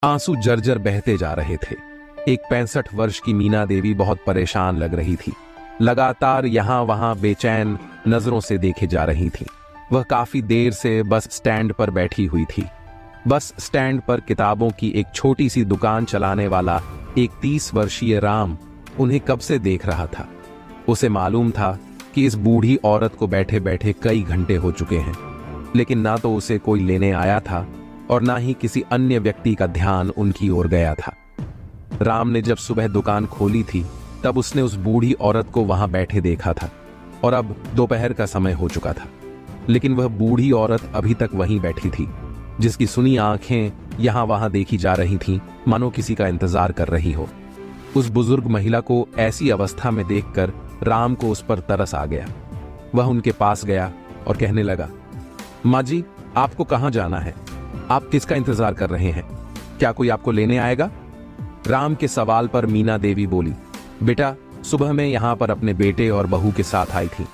आंसू जर्जर बहते जा रहे थे। एक 65 वर्ष की मीना देवी बहुत परेशान लग रही थी। लगातार यहां वहां बेचैन नजरों से देखे जा रही थी। वह काफी देर से बस स्टैंड पर बैठी हुई थी। बस स्टैंड पर किताबों की एक छोटी सी दुकान चलाने वाला एक 30 वर्षीय राम उन्हें कब से देख रहा था। उसे मालूम था कि इस बूढ़ी औरत को बैठे बैठे कई घंटे हो चुके हैं, लेकिन ना तो उसे कोई लेने आया था और ना ही किसी अन्य व्यक्ति का ध्यान उनकी ओर गया था। राम ने जब सुबह दुकान खोली थी तब उसने उस बूढ़ी औरत को वहां बैठे देखा था और अब दोपहर का समय हो चुका था, लेकिन वह बूढ़ी औरत अभी तक वहीं बैठी थी, जिसकी सुनी आंखें यहां वहां देखी जा रही थीं, मानो किसी का इंतजार कर रही हो। उस बुजुर्ग महिला को ऐसी अवस्था में देखकर राम को उस पर तरस आ गया। वह उनके पास गया और कहने लगा, माँ जी, आपको कहां जाना है? आप किसका इंतजार कर रहे हैं? क्या कोई आपको लेने आएगा? राम के सवाल पर मीना देवी बोली, बेटा, सुबह मैं यहां पर अपने बेटे और बहू के साथ आई थी।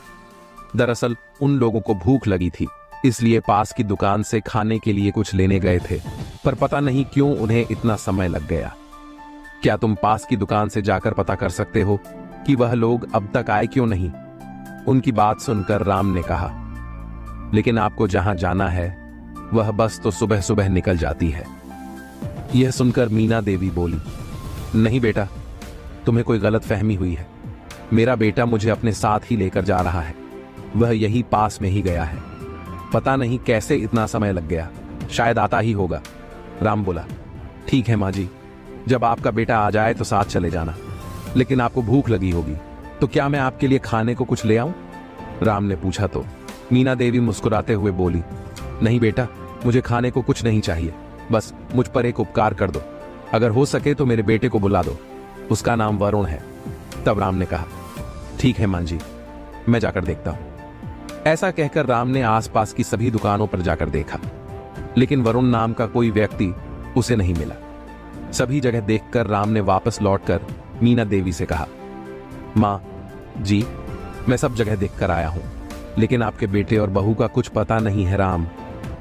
दरअसल उन लोगों को भूख लगी थी, इसलिए पास की दुकान से खाने के लिए कुछ लेने गए थे, पर पता नहीं क्यों उन्हें इतना समय लग गया। क्या तुम पास की दुकान से जाकर पता कर सकते हो कि वह लोग अब तक आए क्यों नहीं? उनकी बात सुनकर राम ने कहा, लेकिन आपको जहां जाना है वह बस तो सुबह सुबह निकल जाती है। यह सुनकर मीना देवी बोली, नहीं बेटा, तुम्हें कोई गलत फहमी हुई है। मेरा बेटा मुझे अपने साथ ही लेकर जा रहा है। वह यही पास में ही गया है। पता नहीं कैसे इतना समय लग गया, शायद आता ही होगा। राम बोला, ठीक है माँ जी, जब आपका बेटा आ जाए तो साथ चले जाना, लेकिन आपको भूख लगी होगी तो क्या मैं आपके लिए खाने को कुछ ले आऊं? राम ने पूछा तो मीना देवी मुस्कुराते हुए बोली, नहीं बेटा, मुझे खाने को कुछ नहीं चाहिए, बस मुझ पर एक उपकार कर दो। अगर हो सके तो मेरे बेटे को बुला दो, उसका नाम वरुण है। तब राम ने कहा, ठीक है मां जी, मैं जाकर देखता हूं। ऐसा कहकर राम ने आसपास की सभी दुकानों पर जाकर देखा, लेकिन वरुण नाम का कोई व्यक्ति उसे नहीं मिला। सभी जगह देखकर राम ने वापस लौटकर मीना देवी से कहा, मां जी, मैं सब जगह देखकर आया हूं, लेकिन आपके बेटे और बहू का कुछ पता नहीं है। राम,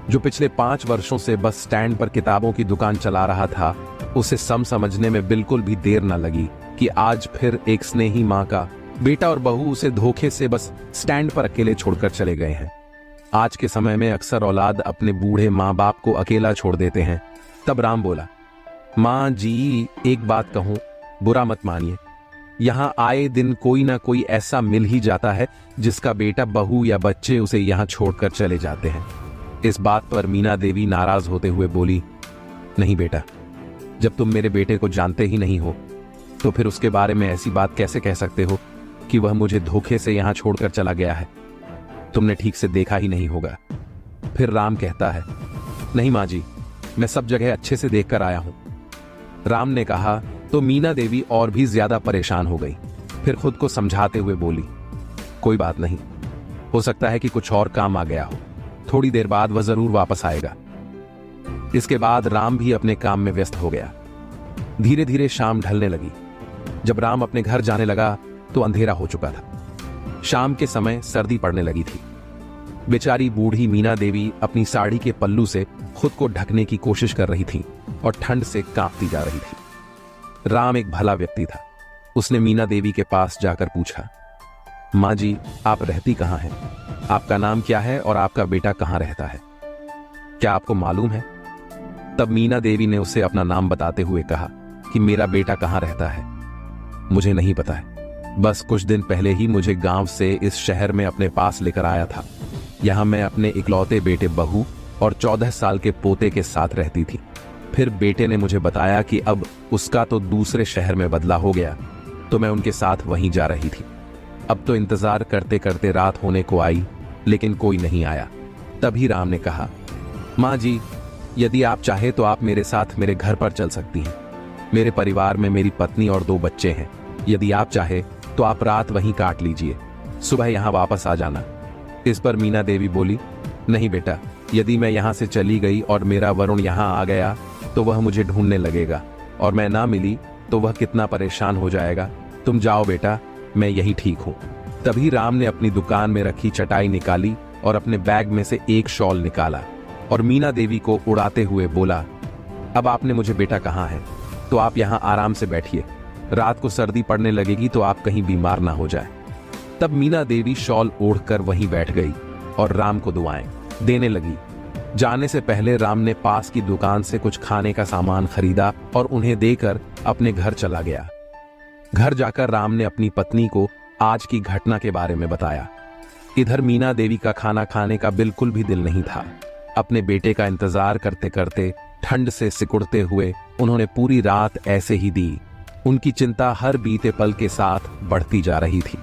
जो पिछले 5 वर्षों से बस स्टैंड पर किताबों की दुकान चला रहा था, उसे समझने में बिल्कुल भी देर न लगी कि आज फिर एक स्नेही माँ का बेटा और बहू उसे धोखे से बस स्टैंड पर अकेले छोड़कर चले गए हैं। आज के समय में अक्सर औलाद अपने बूढ़े माँ बाप को अकेला छोड़ देते हैं। तब राम बोला, माँ जी, एक बात कहूं, बुरा मत मानिए, यहाँ आए दिन कोई ना कोई ऐसा मिल ही जाता है जिसका बेटा, बहू या बच्चे उसे यहाँ छोड़कर चले जाते हैं। इस बात पर मीना देवी नाराज होते हुए बोली, नहीं बेटा, जब तुम मेरे बेटे को जानते ही नहीं हो तो फिर उसके बारे में ऐसी बात कैसे कह सकते हो कि वह मुझे धोखे से यहाँ छोड़कर चला गया है? तुमने ठीक से देखा ही नहीं होगा। फिर राम कहता है, नहीं माँ जी, मैं सब जगह अच्छे से देखकर आया हूं। राम ने कहा तो मीना देवी और भी ज्यादा परेशान हो गई। फिर खुद को समझाते हुए बोली, कोई बात नहीं, हो सकता है कि कुछ और काम आ गया हो, थोड़ी देर बाद वह जरूर वापस आएगा। इसके बाद राम भी अपने काम में व्यस्त हो गया। धीरे धीरे शाम ढलने लगी। जब राम अपने घर जाने लगा तो अंधेरा हो चुका था। शाम के समय सर्दी पड़ने लगी थी। बेचारी बूढ़ी मीना देवी अपनी साड़ी के पल्लू से खुद को ढकने की कोशिश कर रही थी और ठंड से कांपती जा रही थी। राम एक भला व्यक्ति था। उसने मीना देवी के पास जाकर पूछा, माँ जी, आप रहती कहाँ हैं? आपका नाम क्या है और आपका बेटा कहाँ रहता है? क्या आपको मालूम है? तब मीना देवी ने उसे अपना नाम बताते हुए कहा कि मेरा बेटा कहाँ रहता है मुझे नहीं पता है। बस कुछ दिन पहले ही मुझे गांव से इस शहर में अपने पास लेकर आया था। यहाँ मैं अपने इकलौते बेटे, बहू और 14 साल के पोते के साथ रहती थी। फिर बेटे ने मुझे बताया कि अब उसका तो दूसरे शहर में बदला हो गया, तो मैं उनके साथ वहीं जा रही थी। अब तो इंतजार करते करते रात होने को आई, लेकिन कोई नहीं आया। तभी राम ने कहा, माँ जी, यदि आप चाहे तो आप मेरे साथ मेरे घर पर चल सकती हैं। मेरे परिवार में मेरी पत्नी और 2 बच्चे हैं। यदि आप चाहे तो आप रात वहीं काट लीजिए, सुबह यहाँ वापस आ जाना। इस पर मीना देवी बोली, नहीं बेटा, यदि मैं यहाँ से चली गई और मेरा वरुण यहाँ आ गया तो वह मुझे ढूंढने लगेगा और मैं ना मिली तो वह कितना परेशान हो जाएगा। तुम जाओ बेटा, मैं यही ठीक हूँ। तभी राम ने अपनी दुकान में रखी चटाई निकाली और अपने बैग में से एक शॉल निकाला और मीना देवी को उड़ाते हुए बोला, अब आपने मुझे बेटा कहा है तो आप यहाँ आराम से बैठिए, रात को सर्दी पड़ने लगेगी तो आप कहीं बीमार ना हो जाए। तब मीना देवी शॉल ओढ़कर वहीं बैठ गई और राम को दुआएं देने लगी। जाने से पहले राम ने पास की दुकान से कुछ खाने का सामान खरीदा और उन्हें देकर अपने घर चला गया। घर जाकर राम ने अपनी पत्नी को आज की घटना के बारे में बताया। इधर मीना देवी का खाना खाने का बिल्कुल भी दिल नहीं था। अपने बेटे का इंतजार करते करते ठंड से सिकुड़ते हुए उन्होंने पूरी रात ऐसे ही दी। उनकी चिंता हर बीते पल के साथ बढ़ती जा रही थी।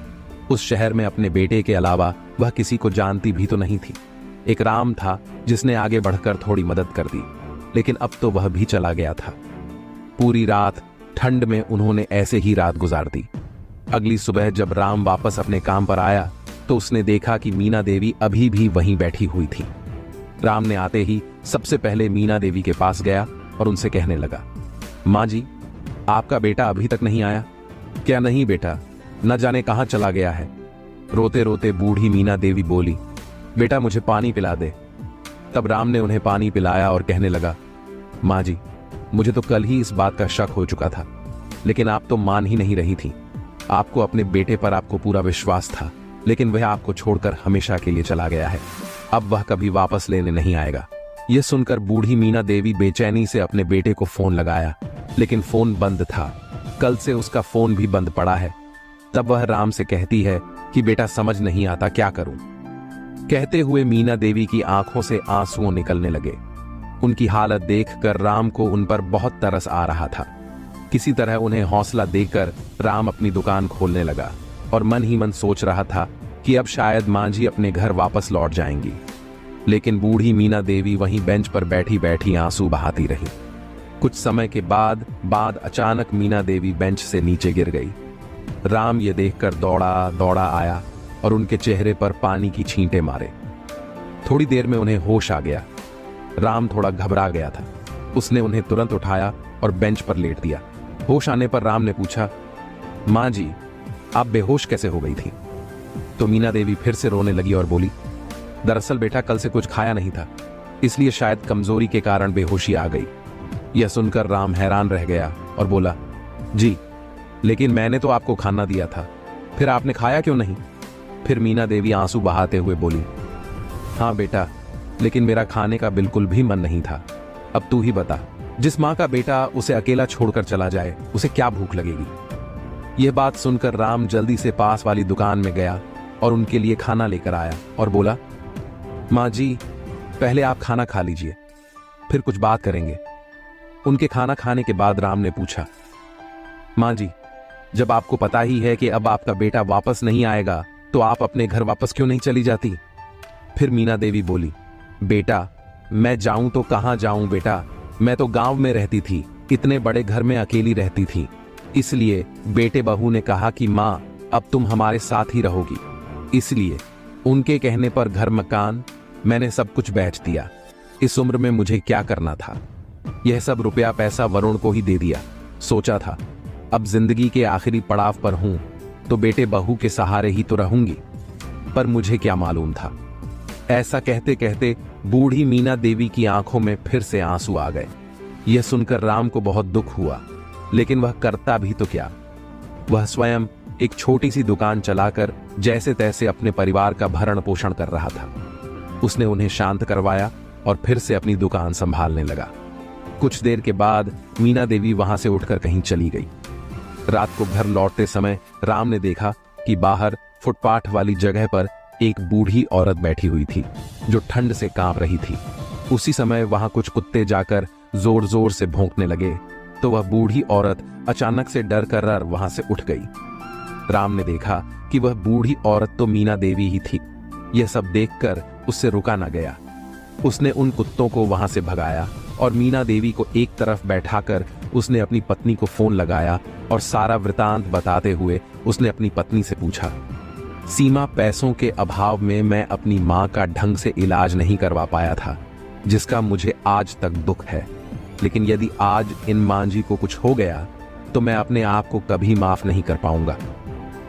उस शहर में अपने बेटे के अलावा वह किसी को जानती भी तो नहीं थी। एक राम था जिसने आगे बढ़कर थोड़ी मदद कर दी, लेकिन अब तो वह भी चला गया था। पूरी रात ठंड में उन्होंने ऐसे ही रात गुजार दी। अगली सुबह जब राम वापस अपने काम पर आया तो उसने देखा कि मीना देवी अभी भी वहीं बैठी हुई थी। राम ने आते ही सबसे पहले मीना देवी के पास गया और उनसे कहने लगा, माँ जी, आपका बेटा अभी तक नहीं आया क्या? नहीं बेटा, न जाने कहां चला गया है। रोते रोते बूढ़ी मीना देवी बोली, बेटा मुझे पानी पिला दे। तब राम ने उन्हें पानी पिलाया और कहने लगा, माँ जी, मुझे तो कल ही इस बात का शक हो चुका था, लेकिन आप तो मान ही नहीं रही थी। आपको अपने बेटे पर आपको पूरा विश्वास था, लेकिन वह आपको छोड़कर हमेशा के लिए चला गया है। अब वह कभी वापस लेने नहीं आएगा। यह सुनकर बूढ़ी मीना देवी बेचैनी से अपने बेटे को फोन लगाया, लेकिन फोन बंद था। कल से उसका फोन भी बंद पड़ा है। तब वह राम से कहती है कि बेटा समझ नहीं आता क्या करूं। कहते हुए मीना देवी की आंखों से आंसू निकलने लगे। उनकी हालत देखकर राम को उन पर बहुत तरस आ रहा था। किसी तरह उन्हें हौसला देकर राम अपनी दुकान खोलने लगा और मन ही मन सोच रहा था कि अब शायद मां जी अपने घर वापस लौट जाएंगी। लेकिन बूढ़ी मीना देवी वहीं बेंच पर बैठी बैठी आंसू बहाती रही। कुछ समय के बाद अचानक मीना देवी बेंच से नीचे गिर गई। राम ये देखकर दौड़ा दौड़ा आया और उनके चेहरे पर पानी की छींटे मारे। थोड़ी देर में उन्हें होश आ गया। राम थोड़ा घबरा गया था। उसने उन्हें तुरंत उठाया और बेंच पर लेट दिया। होश आने पर राम ने पूछा, मां जी, आप बेहोश कैसे हो गई थी? तो मीना देवी फिर से रोने लगी और बोली, दरअसल बेटा कल से कुछ खाया नहीं था, इसलिए शायद कमजोरी के कारण बेहोशी आ गई। यह सुनकर राम हैरान रह गया और बोला, जी, लेकिन मैंने तो आपको खाना दिया था, फिर आपने खाया क्यों नहीं? फिर मीना देवी आंसू बहाते हुए बोली, हाँ बेटा, लेकिन मेरा खाने का बिल्कुल भी मन नहीं था। अब तू ही बता, जिस माँ का बेटा उसे अकेला छोड़कर चला जाए, उसे क्या भूख लगेगी? यह बात सुनकर राम जल्दी से पास वाली दुकान में गया और उनके लिए खाना लेकर आया और बोला, माँ जी, पहले आप खाना खा लीजिए, फिर कुछ बात करेंगे। उनके खाना खाने के बाद राम ने पूछा, माँ जी, जब आपको पता ही है कि अब आपका बेटा वापस नहीं आएगा, तो आप अपने घर वापस क्यों नहीं चली जाती? फिर मीना देवी बोली, बेटा, मैं जाऊं तो कहां जाऊं बेटा, मैं तो गांव में रहती थी, इतने बड़े घर में अकेली रहती थी, इसलिए बेटे बहू ने कहा कि माँ अब तुम हमारे साथ ही रहोगी, इसलिए उनके कहने पर घर मकान मैंने सब कुछ बेच दिया। इस उम्र में मुझे क्या करना था? यह सब रुपया पैसा वरुण को ही दे दिया। सोचा था अब जिंदगी के आखिरी पड़ाव पर हूं तो बेटे बहू के सहारे ही तो रहूंगी, पर मुझे क्या मालूम था। ऐसा कहते कहते बूढ़ी मीना देवी की आंखों में फिर से आंसू आ गए। यह सुनकर राम को बहुत दुख हुआ, लेकिन वह करता भी तो क्या। वह स्वयं एक छोटी सी दुकान चलाकर जैसे तैसे अपने परिवार का भरण पोषण कर रहा था। उसने उन्हें शांत करवाया और फिर से अपनी दुकान संभालने लगा। कुछ देर के बाद मीना देवी वहां से उठकर कहीं चली गई। रात को घर लौटते समय राम ने देखा कि बाहर फुटपाथ वाली जगह पर एक बूढ़ी औरत बैठी हुई थी जो ठंड से कांप रही थी। उसी समय वहां कुछ कुत्ते जाकर जोर जोर से भौंकने लगे तो वह बूढ़ी औरत अचानक से डर कर वहां से उठ गई। राम ने देखा कि वह बूढ़ी औरत तो मीना देवी ही थी। यह सब देखकर उससे रुका न गया। उसने उन कुत्तों को वहां से भगाया और मीना देवी को एक तरफ बैठाकर उसने अपनी पत्नी को फोन लगाया और सारा वृतांत बताते हुए उसने अपनी पत्नी से पूछा, सीमा, पैसों के अभाव में मैं अपनी मां का ढंग से इलाज नहीं करवा पाया था, जिसका मुझे आज तक दुख है, लेकिन यदि आज इन मां जी को कुछ हो गया तो मैं अपने आप को कभी माफ नहीं कर पाऊंगा।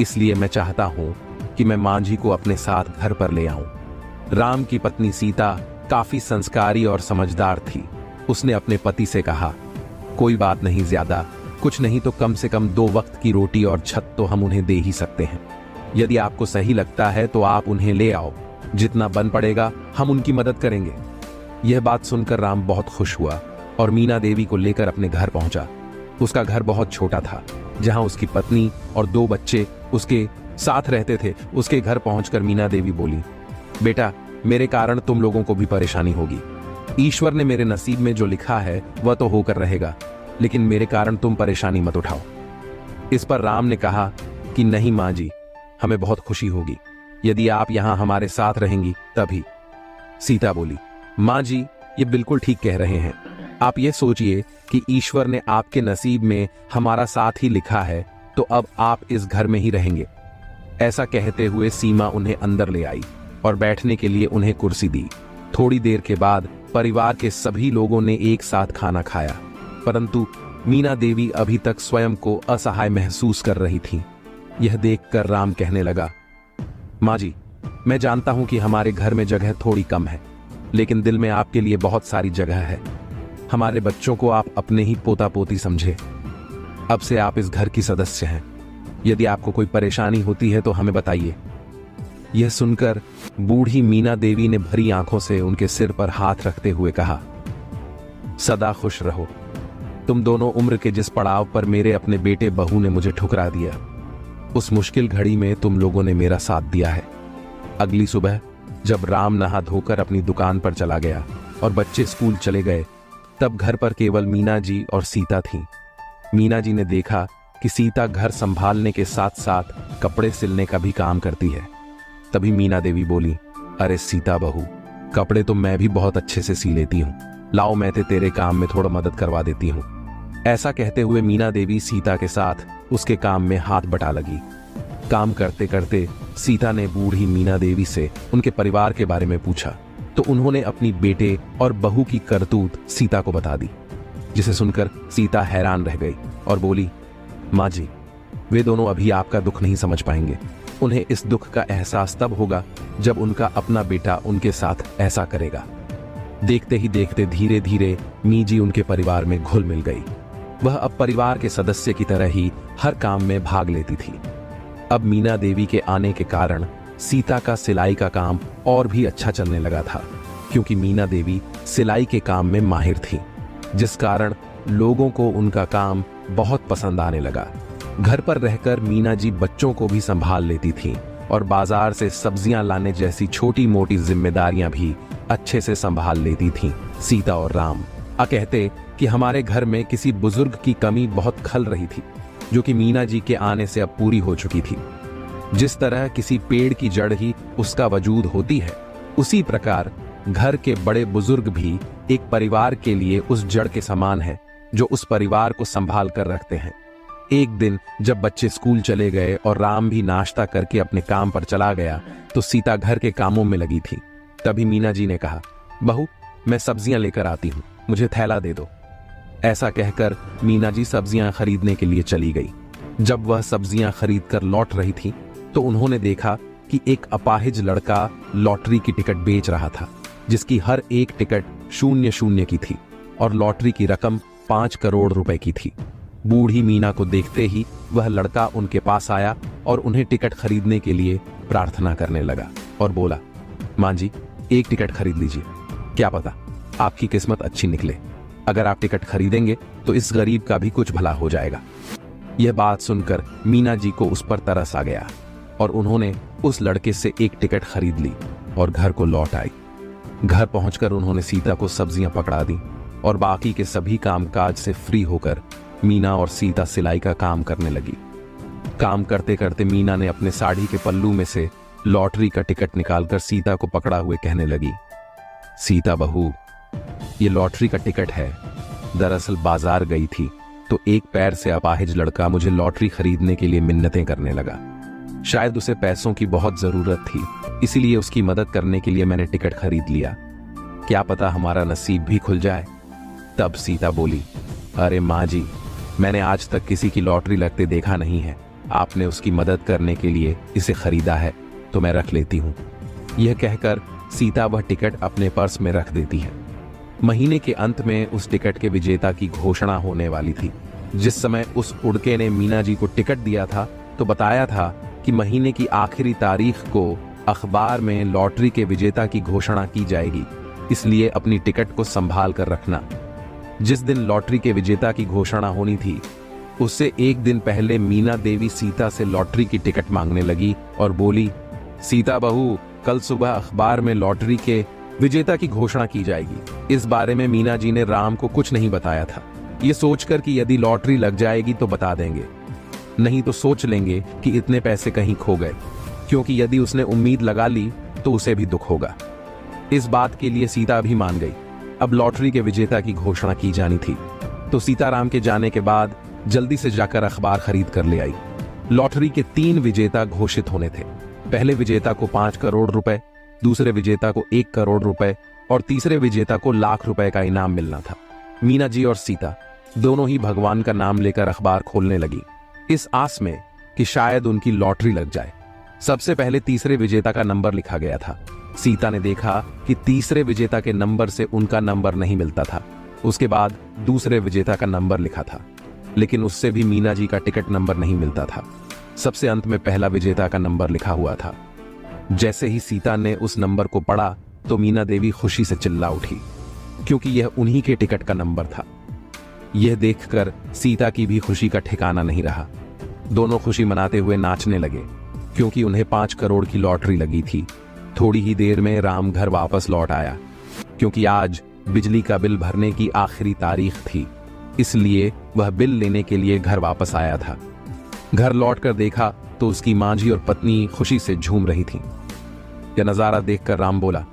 इसलिए मैं चाहता हूं कि मैं मां जी को अपने साथ घर पर ले आऊं। राम की पत्नी सीता काफी संस्कारी और समझदार थी। उसने अपने पति से कहा, कोई बात नहीं, ज्यादा कुछ नहीं तो कम से कम 2 वक्त की रोटी और छत तो हम उन्हें दे ही सकते हैं। यदि आपको सही लगता है तो आप उन्हें ले आओ, जितना बन पड़ेगा हम उनकी मदद करेंगे। यह बात सुनकर राम बहुत खुश हुआ और मीना देवी को लेकर अपने घर पहुंचा। उसका घर बहुत छोटा था, जहां उसकी पत्नी और 2 बच्चे उसके साथ रहते थे। उसके घर पहुंचकर मीना देवी बोली, बेटा, मेरे कारण तुम लोगों को भी परेशानी होगी। ईश्वर ने मेरे नसीब में जो लिखा है वह तो होकर रहेगा, लेकिन मेरे कारण तुम परेशानी मत उठाओ। इस पर राम ने कहा कि नहीं माँ जी, हमें बहुत खुशी होगी यदि आप यहां हमारे साथ रहेंगी तभी। सीता बोली, माँ जी, ये बिल्कुल ठीक कह रहे हैं। आप ये सोचिए कि ईश्वर ने आपके नसीब में हमारा साथ ही लिखा है, तो अब आप इस घर में ही रहेंगे। ऐसा कहते हुए सीमा उन्हें अंदर ले आई और बैठने के लिए उन्हें कुर्सी दी। थोड़ी देर के बाद परिवार के सभी लोगों ने एक साथ खाना खाया, परंतु मीना देवी अभी तक स्वयं को असहाय महसूस कर रही थी। यह देखकर राम कहने लगा, माँ जी, मैं जानता हूं कि हमारे घर में जगह थोड़ी कम है, लेकिन दिल में आपके लिए बहुत सारी जगह है। हमारे बच्चों को आप अपने ही पोता पोती समझे। अब से आप इस घर की सदस्य हैं। यदि आपको कोई परेशानी होती है तो हमें बताइए। यह सुनकर बूढ़ी मीना देवी ने भरी आंखों से उनके सिर पर हाथ रखते हुए कहा, सदा खुश रहो। तुम दोनों उम्र के जिस पड़ाव पर मेरे अपने बेटे बहू ने मुझे ठुकरा दिया, उस मुश्किल घड़ी में तुम लोगों ने मेरा साथ दिया है। अगली सुबह जब राम नहा धोकर अपनी दुकान पर चला गया और बच्चे स्कूल चले गए, तब घर पर केवल मीना जी और सीता थीं। मीना जी ने देखा कि सीता घर संभालने के साथ साथ कपड़े सिलने का भी काम करती है। तभी मीना देवी बोली, अरे सीता बहू, कपड़े तो मैं भी बहुत अच्छे से सी लेती हूँ, लाओ मैं तेरे काम में थोड़ा मदद करवा देती हूँ। ऐसा कहते हुए मीना देवी सीता के साथ उसके काम में हाथ बटा लगी। काम करते करते सीता ने बूढ़ी मीना देवी से उनके परिवार के बारे में पूछा, तो उन्होंने अपनी बेटे और बहू की करतूत सीता को बता दी, जिसे सुनकर सीता हैरान रह गई और बोली, माँ जी, वे दोनों अभी आपका दुख नहीं समझ पाएंगे। उन्हें इस दुख का एहसास तब होगा जब उनका अपना बेटा उनके साथ ऐसा करेगा। देखते ही देखते धीरे धीरे मीजी उनके परिवार में घुल मिल गई। वह अब परिवार के सदस्य की तरह ही हर काम में भाग लेती थी। अब मीना देवी के आने के कारण सीता का सिलाई का काम और भी अच्छा चलने लगा था, क्योंकि मीना देवी सिलाई के काम में माहिर थी, जिस कारण लोगों को उनका काम बहुत पसंद आने लगा। घर पर रहकर मीना जी बच्चों को भी संभाल लेती थी और बाजार से सब्जियां लाने जैसी छोटी मोटी जिम्मेदारियां भी अच्छे से संभाल लेती थीं। सीता और राम कहते कि हमारे घर में किसी बुजुर्ग की कमी बहुत खल रही थी, जो कि मीना जी के आने से अब पूरी हो चुकी थी। जिस तरह किसी पेड़ की जड़ ही उसका वजूद होती है, उसी प्रकार घर के बड़े बुजुर्ग भी एक परिवार के लिए उस जड़ के समान है, जो उस परिवार को संभाल कर रखते हैं। एक दिन जब बच्चे स्कूल चले गए और राम भी नाश्ता करके अपने काम पर चला गया, तो सीता घर के कामों में लगी थी। तभी मीना जी ने कहा, बहू, मैं सब्जियां लेकर आती हूँ, मुझे थैला दे दो। ऐसा कहकर मीना जी सब्जियां खरीदने के लिए चली गई। जब वह सब्जियां खरीद कर लौट रही थी, तो उन्होंने देखा कि एक अपाहिज लड़का लॉटरी की टिकट बेच रहा था, जिसकी हर एक टिकट 0-0 की थी और लॉटरी की रकम 5 करोड़ रुपए की थी। बूढ़ी मीना को देखते ही वह लड़का उनके पास आया और उन्हें टिकट खरीदने के लिए प्रार्थना करने लगा और बोला, माँ जी, एक टिकट खरीद लीजिए, क्या पता आपकी किस्मत अच्छी निकले। अगर आप टिकट खरीदेंगे तो इस गरीब का भी कुछ भला हो जाएगा। यह बात सुनकर मीना जी को उस पर तरस आ गया और उन्होंने उस लड़के से एक टिकट खरीद ली और घर को लौट आई। घर पहुंचकर उन्होंने सीता को सब्जियां पकड़ा दी और बाकी के सभी कामकाज से फ्री होकर मीना और सीता सिलाई का काम करने लगी। काम करते करते मीना ने अपने साड़ी के पल्लू में से लॉटरी का टिकट निकालकर सीता को पकड़ा हुए कहने लगी, सीता बहू, ये लॉटरी का टिकट है। दरअसल बाजार गई थी तो एक पैर से अपाहिज लड़का मुझे लॉटरी खरीदने के लिए मिन्नतें करने लगा। शायद उसे पैसों की बहुत जरूरत थी, इसीलिए उसकी मदद करने के लिए मैंने टिकट खरीद लिया। क्या पता हमारा नसीब भी खुल जाए। तब सीता बोली, अरे माँ जी, मैंने आज तक किसी की लॉटरी लगते देखा नहीं है। आपने उसकी मदद करने के लिए इसे खरीदा है तो मैं रख लेती हूँ। यह कहकर सीता वह टिकट अपने पर्स में रख देती है। महीने के अंत में उस टिकट के विजेता की घोषणा होने वाली थी। जिस समय उस उड़के ने मीना जी को टिकट दिया था तो बताया था कि महीने की आखिरी तारीख को अखबार में लॉटरी के विजेता की घोषणा की जाएगी, इसलिए अपनी टिकट को संभाल कर रखना। जिस दिन लॉटरी के विजेता की घोषणा होनी थी उससे एक दिन पहले मीना देवी सीता से लॉटरी की टिकट मांगने लगी और बोली, सीता बहू, कल सुबह अखबार में लॉटरी के विजेता की घोषणा की जाएगी। इस बारे में मीना जी ने राम को कुछ नहीं बताया था, ये सोचकर कि यदि लॉटरी लग जाएगी तो बता देंगे, नहीं तो सोच लेंगे कि इतने पैसे कहीं खो गए, क्योंकि यदि उसने उम्मीद लगा ली तो उसे भी दुख होगा। इस बात के लिए सीता भी मान गई। अब लॉटरी के विजेता की घोषणा की जानी थी तो सीताराम के जाने के बाद जल्दी से जाकर अखबार खरीद कर ले आई। लॉटरी के 3 विजेता घोषित होने थे। पहले विजेता को 5 करोड़ रुपए, दूसरे विजेता को 1 करोड़ रुपए और तीसरे विजेता को लाख रुपए का इनाम मिलना था। मीना जी और सीता दोनों ही भगवान का नाम लेकर अखबार खोलने लगी, इस आस में कि शायद उनकी लॉटरी लग जाए। सबसे पहले तीसरे विजेता का नंबर लिखा गया था। सीता ने देखा कि तीसरे विजेता के नंबर से उनका नंबर नहीं मिलता था। उसके बाद दूसरे विजेता का नंबर लिखा था, लेकिन उससे भी मीना जी का टिकट नंबर नहीं मिलता था। सबसे अंत में पहला विजेता का नंबर लिखा हुआ था। जैसे ही सीता ने उस नंबर को पढ़ा तो मीना देवी खुशी से चिल्ला उठी, क्योंकि यह उन्हीं के टिकट का नंबर था। यह देखकर सीता की भी खुशी का ठिकाना नहीं रहा। दोनों खुशी मनाते हुए नाचने लगे, क्योंकि उन्हें 5 करोड़ की लॉटरी लगी थी। थोड़ी ही देर में राम घर वापस लौट आया, क्योंकि आज बिजली का बिल भरने की आखिरी तारीख थी, इसलिए वह बिल लेने के लिए घर वापस आया था। घर लौटकर देखा तो उसकी मां जी और पत्नी खुशी से झूम रही थीं। यह नजारा देखकर राम बोला,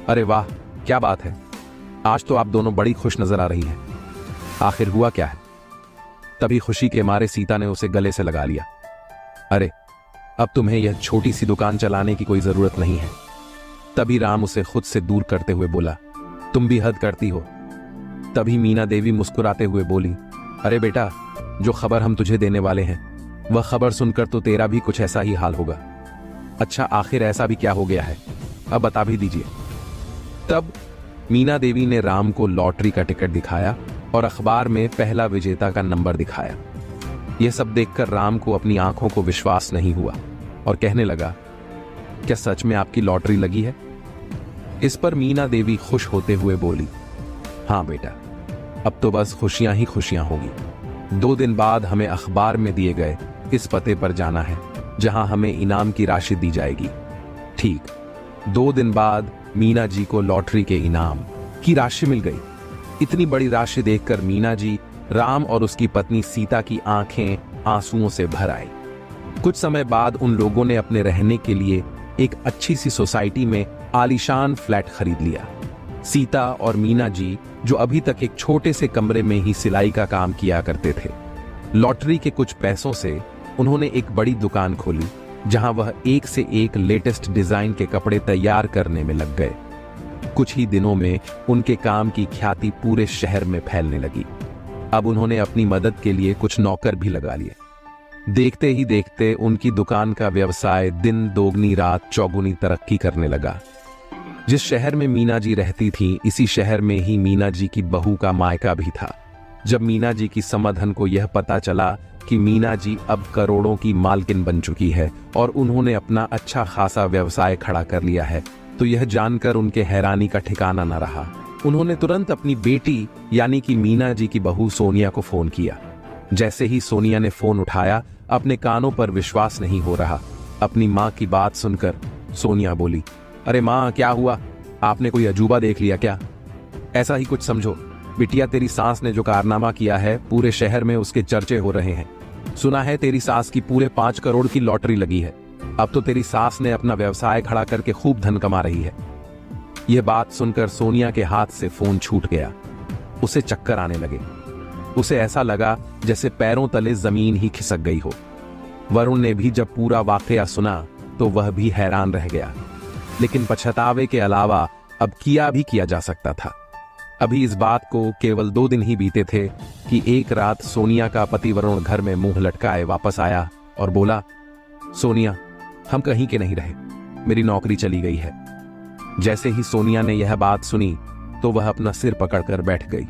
अरे वाह, क्या बात है, आज तो आप दोनों बड़ी खुश नजर आ रही हैं। आखिर हुआ क्या है? तभी खुशी के मारे सीता ने उसे गले से लगा लिया। अरे, अब तुम्हें यह छोटी सी दुकान चलाने की कोई जरूरत नहीं है। तभी राम उसे खुद से दूर करते हुए बोला, तुम भी हद करती हो। तभी मीना देवी मुस्कुराते हुए बोली, अरे बेटा, जो खबर हम तुझे देने वाले हैं वह खबर सुनकर तो तेरा भी कुछ ऐसा ही हाल होगा। अच्छा, आखिर ऐसा भी क्या हो गया है, अब बता भी दीजिए। तब मीना देवी ने राम को लॉटरी का टिकट दिखाया और अखबार में पहला विजेता का नंबर दिखाया। यह सब देखकर राम को अपनी आंखों को विश्वास नहीं हुआ और कहने लगा, क्या सच में आपकी लॉटरी लगी है? इस पर मीना देवी खुश होते हुए बोली, हाँ बेटा, अब तो बस खुशियां ही खुशियां होगी। 2 दिन बाद हमें अखबार में दिए गए इस पते पर जाना है, जहां हमें इनाम की राशि दी जाएगी। ठीक 2 दिन बाद मीना जी को लॉटरी के इनाम की राशि मिल गई। इतनी बड़ी राशि देखकर मीना जी, राम और उसकी पत्नी सीता की आंखें आंसुओं से भर आई। कुछ समय बाद उन लोगों ने अपने रहने के लिए एक अच्छी सी सोसाइटी में आलीशान फ्लैट खरीद लिया। सीता और मीना जी, जो अभी तक एक छोटे से कमरे में ही सिलाई का काम किया करते थे, लॉटरी के कुछ पैसों से उन्होंने एक बड़ी दुकान खोली, जहां वह एक से एक लेटेस्ट डिजाइन के कपड़े तैयार करने में लग गए। कुछ ही दिनों में उनके काम की ख्याति पूरे शहर में फैलने लगी। अब उन्होंने अपनी मदद के लिए कुछ नौकर भी लगा लिए। देखते ही देखते उनकी दुकान का व्यवसाय दिन दोगुनी रात चौगुनी तरक्की करने लगा। जिस शहर में मीना जी रहती थी, इसी शहर में ही मीना जी की बहू का मायका भी था। जब मीना जी की समधन को यह पता चला कि मीना जी अब करोड़ों की मालकिन बन चुकी है और उन्होंने अपना अच्छा खासा व्यवसाय खड़ा कर लिया है, तो यह जानकर उनके हैरानी का ठिकाना न रहा। उन्होंने तुरंत अपनी बेटी यानी कि मीना जी की बहू सोनिया को फोन किया। जैसे ही सोनिया ने फोन उठाया, अपने कानों पर विश्वास नहीं हो रहा। अपनी माँ की बात सुनकर सोनिया बोली, अरे माँ, क्या हुआ? आपने कोई अजूबा देख लिया क्या? ऐसा ही कुछ समझो। बिटिया, तेरी सास ने जो कारनामा किया है, पूरे शहर में उसके चर्चे हो रहे हैं। सुना है तेरी सास की पूरे 5 करोड़ की लॉटरी लगी है। अब तो तेरी सास ने अपना व्यवसाय खड़ा करके खूब धन कमा रही है। यह बात सुनकर सोनिया के हाथ से फोन छूट गया। उसे चक्कर आने लगे। उसे ऐसा लगा जैसे पैरों तले जमीन ही खिसक गई हो। वरुण ने भी जब पूरा वाकया सुना तो वह भी हैरान रह गया, लेकिन पछतावे के अलावा अब किया भी किया जा सकता था। अभी इस बात को केवल 2 दिन ही बीते थे कि एक रात सोनिया का पति वरुण घर में मुंह लटकाए वापस आया और बोला, सोनिया, हम कहीं के नहीं रहे, मेरी नौकरी चली गई है। जैसे ही सोनिया ने यह बात सुनी तो वह अपना सिर पकड़कर बैठ गई।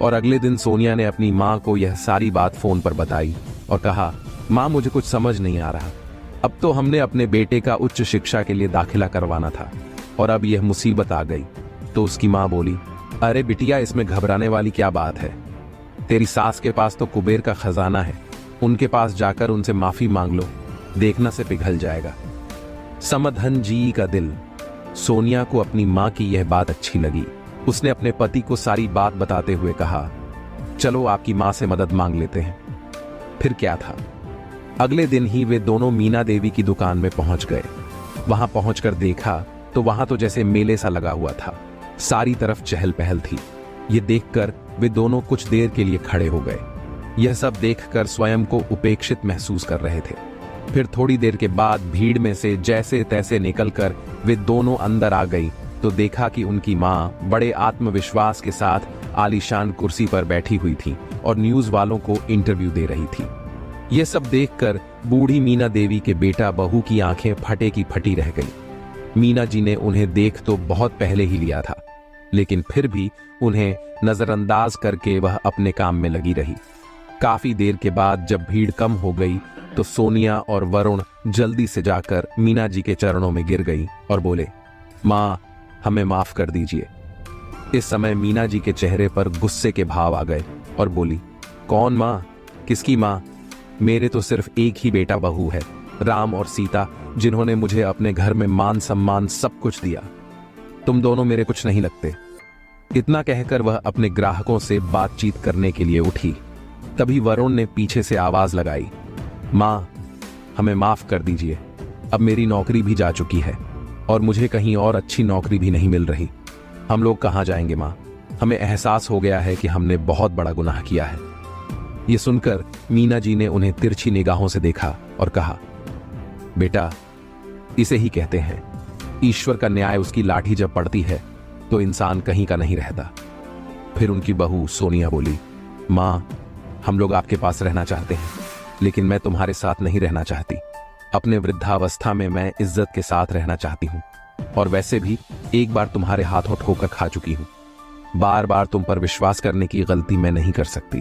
और अगले दिन सोनिया ने अपनी माँ को यह सारी बात फोन पर बताई और कहा, माँ मुझे कुछ समझ नहीं आ रहा। अब तो हमने अपने बेटे का उच्च शिक्षा के लिए दाखिला करवाना था और अब यह मुसीबत आ गई। तो उसकी माँ बोली, अरे बिटिया, इसमें घबराने वाली क्या बात है। तेरी सास के पास तो कुबेर का खजाना है, उनके पास जाकर उनसे माफी मांग लो, देखना से पिघल जाएगा। समधन जी का दिल। सोनिया को अपनी माँ की यह बात अच्छी लगी। उसने अपने पति को सारी बात बताते हुए कहा, चलो आपकी माँ से मदद मांग लेते हैं। फिर क्या था, अगले दिन ही वे दोनों मीना देवी की दुकान में पहुंच गए। वहां पहुंचकर देखा तो वहां तो जैसे मेले सा लगा हुआ था, सारी तरफ चहल पहल थी। ये देखकर वे दोनों कुछ देर के लिए खड़े हो गए। यह सब देखकर स्वयं को उपेक्षित महसूस कर रहे थे। फिर थोड़ी देर के बाद भीड़ में से जैसे तैसे निकलकर वे दोनों अंदर आ गई तो देखा कि उनकी माँ बड़े आत्मविश्वास के साथ आलीशान कुर्सी पर बैठी हुई थी और न्यूज वालों को इंटरव्यू दे रही थी। यह सब देखकर बूढ़ी मीना देवी के बेटा बहू की आंखें फटे की फटी रह गई। मीना जी ने उन्हें देख तो बहुत पहले ही लिया था, लेकिन फिर भी उन्हें नजरअंदाज करके वह अपने काम में लगी रही। काफी देर के बाद जब भीड़ कम हो गई तो सोनिया और वरुण जल्दी से जाकर मीना जी के चरणों में गिर गई और बोले, माँ हमें माफ कर दीजिए। इस समय मीना जी के चेहरे पर गुस्से के भाव आ गए और बोली, कौन माँ, किसकी माँ? मेरे तो सिर्फ एक ही बेटा बहू है, राम और सीता, जिन्होंने मुझे अपने घर में मान सम्मान सब कुछ दिया। तुम दोनों मेरे कुछ नहीं लगते। इतना कहकर वह अपने ग्राहकों से बातचीत करने के लिए उठी। तभी वरुण ने पीछे से आवाज लगाई, माँ हमें माफ कर दीजिए, अब मेरी नौकरी भी जा चुकी है और मुझे कहीं और अच्छी नौकरी भी नहीं मिल रही। हम लोग कहाँ जाएंगे माँ? हमें एहसास हो गया है कि हमने बहुत बड़ा गुनाह किया है। ये सुनकर मीना जी ने उन्हें तिरछी निगाहों से देखा और कहा, बेटा इसे ही कहते हैं, ईश्वर का न्याय उसकी लाठी जब पड़ती है तो इंसान कहीं का नहीं रहता। फिर उनकी बहू सोनिया बोली, माँ हम लोग आपके पास रहना चाहते हैं, लेकिन मैं तुम्हारे साथ नहीं रहना चाहती। अपने वृद्धावस्था में मैं इज्जत के साथ रहना चाहती हूँ और वैसे भी एक बार तुम्हारे हाथों ठोकर खा चुकी हूँ। बार बार तुम पर विश्वास करने की गलती मैं नहीं कर सकती।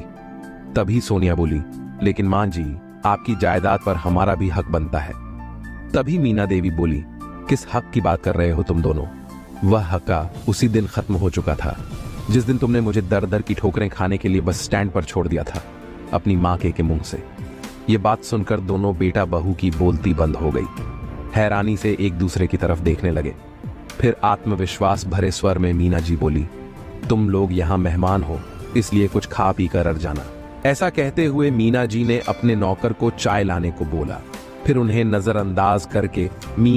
तभी सोनिया बोली, लेकिन माँ जी आपकी जायदाद पर हमारा भी हक बनता है। तभी मीना देवी बोली, किस हक की बात कर रहे हो तुम दोनों? वह हक उसी दिन खत्म हो चुका था जिस दिन तुमने मुझे दर दर की ठोकरें खाने के लिए बस स्टैंड पर छोड़ दिया था अपनी माँ के मुंह से। ये बात सुनकर दोनों बेटा बहू की बोलती बंद हो गई। हैरानी से एक दूसरे की तरफ देखने लगे। फिर आत्मविश्वास भरे स्वर में मीना जी बोली, तुम लोग यहाँ मेहमान हो, इसलिए कुछ खा पी कर अर जाना। ऐसा कहते हुए मीना जी ने अपने नौकर को चाय लाने को बोला। फिर उन्हें नजरअंदाज करके मीना